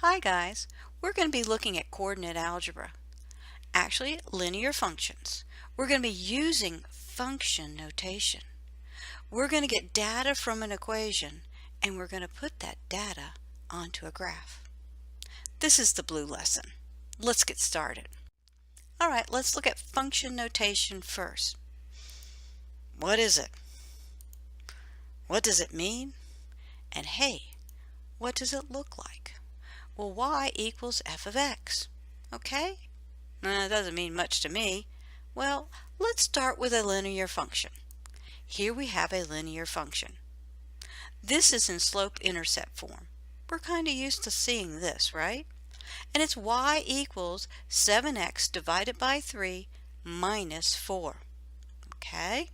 Hi guys, we're going to be looking at coordinate algebra. Actually, linear functions. We're going to be using function notation. We're going to get data from an equation and we're going to put that data onto a graph. This is the blue lesson. Let's get started. Alright, let's look at function notation first. What is it? What does it mean? And hey, what does it look like? Well, y equals f of x. Okay? It doesn't mean much to me. Well, let's start with a linear function. Here we have a linear function. This is in slope-intercept form. We're kind of used to seeing this, right? And it's y equals 7x divided by 3 minus 4. Okay?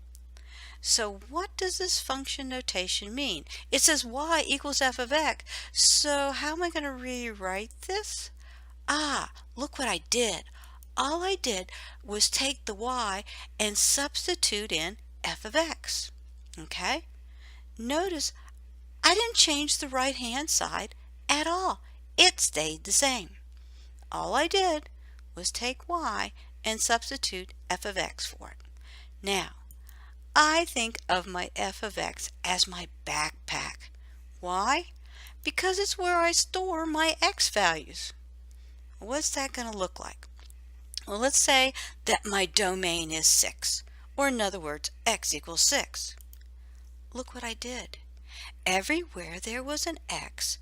So what does this function notation mean? It says y equals f of x. So how am I going to rewrite this? Look what I did. All I did was take the y and substitute in f of x. Okay? Notice I didn't change the right hand side at all. It stayed the same. All I did was take y and substitute f of x for it. Now, I think of my f of x as my backpack. Why? Because it's where I store my x values. What's that going to look like? Well, let's say that my domain is 6, or in other words, x equals 6. Look what I did. Everywhere there was an x,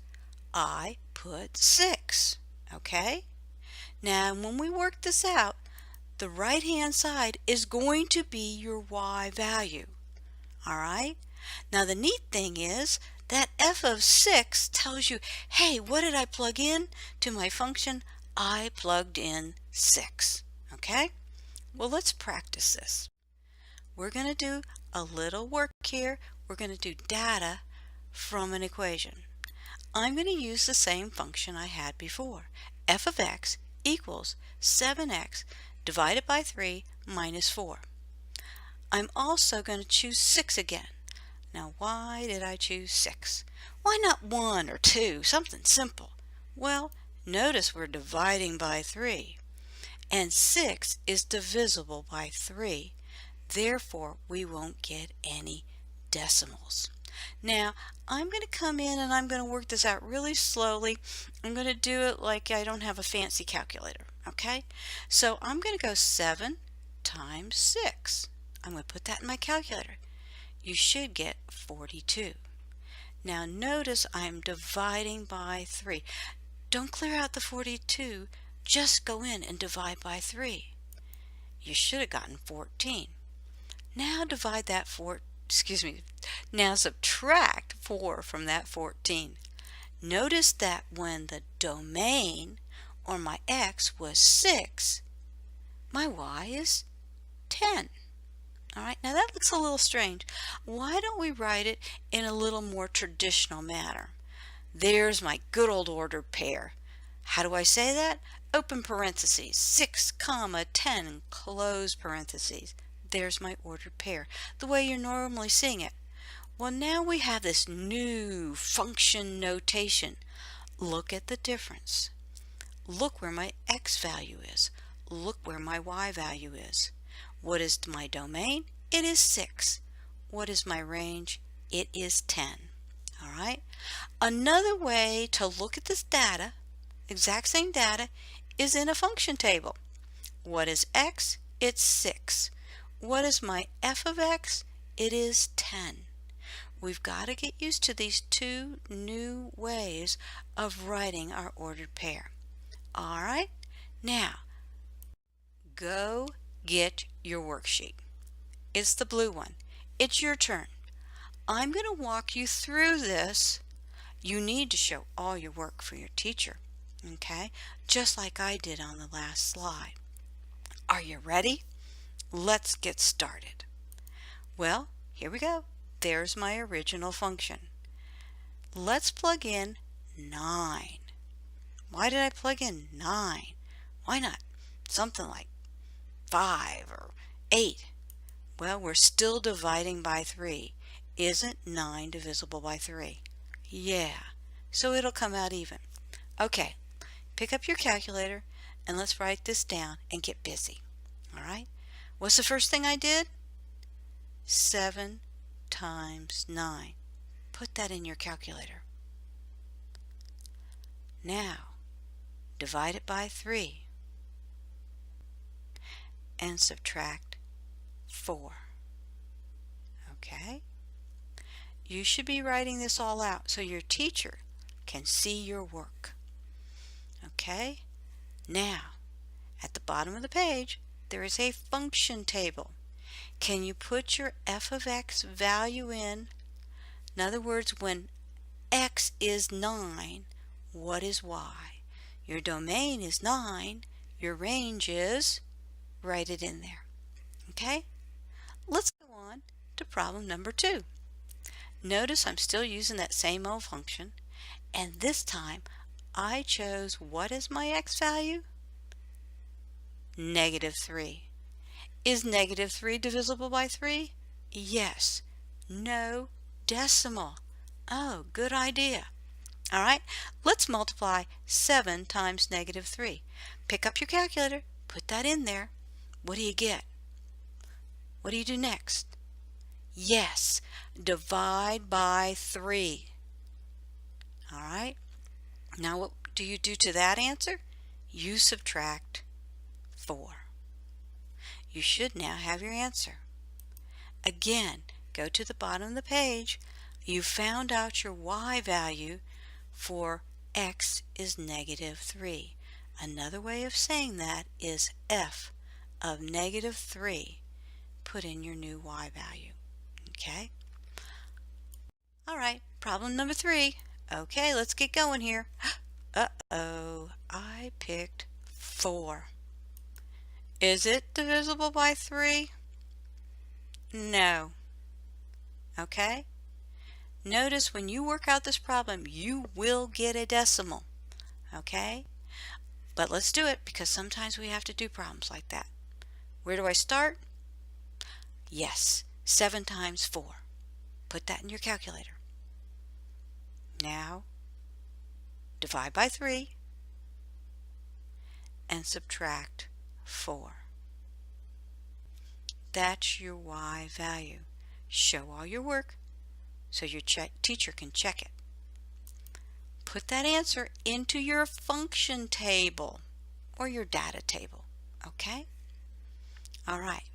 I put 6. Okay? Now, when we work this out, the right-hand side is going to be your y value. All right? Now, the neat thing is that f of 6 tells you, hey, what did I plug in to my function? I plugged in 6. Okay? Well, let's practice this. We're going to do a little work here. We're going to do data from an equation. I'm going to use the same function I had before. F of x equals 7x divided by 3 minus 4. I'm also going to choose 6 again. Now, why did I choose 6? Why not 1 or 2? Something simple. Well, notice we're dividing by 3. And 6 is divisible by 3. Therefore, we won't get any decimals. Now, I'm going to come in and I'm going to work this out really slowly. I'm going to do it like I don't have a fancy calculator. Okay? So I'm going to go 7 times 6. I'm going to put that in my calculator. You should get 42. Now notice I'm dividing by 3. Don't clear out the 42. Just go in and divide by 3. You should have gotten 14. Now divide that now subtract 4 from that 14. Notice that when the domain, or my x, was 6, my y is 10. Alright, now that looks a little strange. Why don't we write it in a little more traditional manner? There's my good old ordered pair. How do I say that? Open parentheses, 6, comma, 10, close parentheses. There's my ordered pair, the way you're normally seeing it. Well, now we have this new function notation. Look at the difference. Look where my x value is. Look where my y value is. What is my domain? It is 6. What is my range? It is 10. All right. Another way to look at this data, exact same data, is in a function table. What is x? It's 6. What is my f of x? It is 10. We've got to get used to these two new ways of writing our ordered pair. All right. Now, go get your worksheet. It's the blue one. It's your turn. I'm going to walk you through this. You need to show all your work for your teacher, okay? Just like I did on the last slide. Are you ready? Let's get started. Well, here we go. There's my original function. Let's plug in 9. Why did I plug in 9? Why not something like 5 or 8? Well, we're still dividing by 3. Isn't 9 divisible by 3? Yeah, so it'll come out even. Okay, pick up your calculator and let's write this down and get busy. All right? What's the first thing I did? 7 times 9. Put that in your calculator. Now, divide it by 3 and subtract 4. Okay? You should be writing this all out so your teacher can see your work. Okay? Now, at the bottom of the page, there is a function table. Can you put your f of x value in? In other words, when x is 9, what is y? Your domain is 9. Your range is, write it in there. Okay? Let's go on to problem number 2. Notice I'm still using that same old function, and this time I chose what is my x value? -3. Is -3 divisible by 3? Yes. No decimal. Oh, good idea. All right, let's multiply 7 times -3. Pick up your calculator, put that in there. What do you get? What do you do next? Yes, divide by 3. All right, now what do you do to that answer? You subtract 4. You should now have your answer. Again, go to the bottom of the page. You found out your y value for x is -3. Another way of saying that is f of -3. Put in your new y value. Okay? All right, problem number 3. Okay, let's get going here. Uh-oh, I picked 4. Is it divisible by 3? No. Okay? Notice when you work out this problem, you will get a decimal. Okay? But let's do it because sometimes we have to do problems like that. Where do I start? Yes, 7 times 4. Put that in your calculator. Now, divide by 3 and subtract 4. That's your y value. Show all your work so your teacher can check it. Put that answer into your function table or your data table. Okay? All right.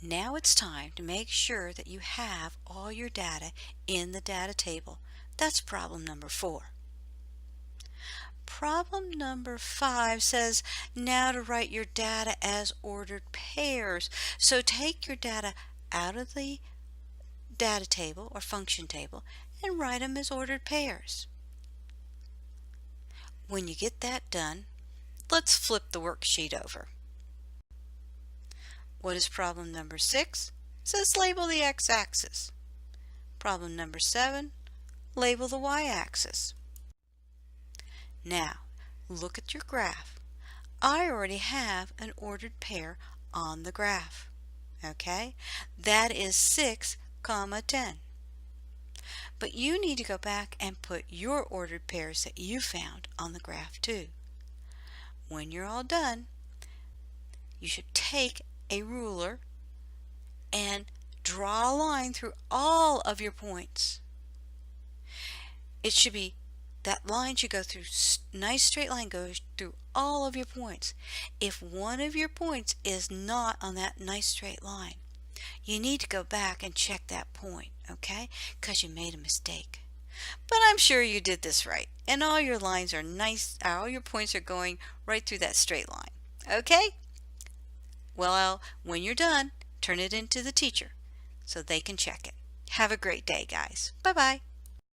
Now it's time to make sure that you have all your data in the data table. That's problem number 4. Problem number 5 says now to write your data as ordered pairs. So take your data out of the data table or function table and write them as ordered pairs. When you get that done, let's flip the worksheet over. What is problem number 6? It says label the x-axis. Problem number 7, label the y-axis. Now, look at your graph. I already have an ordered pair on the graph. Okay? That is 6, 10. But you need to go back and put your ordered pairs that you found on the graph too. When you're all done, you should take a ruler and draw a line through all of your points. It should be, that line should go through, nice straight line goes through all of your points. If one of your points is not on that nice straight line, you need to go back and check that point, okay? Because you made a mistake. But I'm sure you did this right, and all your lines are nice, all your points are going right through that straight line. Okay? Well, when you're done, turn it into the teacher so they can check it. Have a great day, guys. Bye-bye.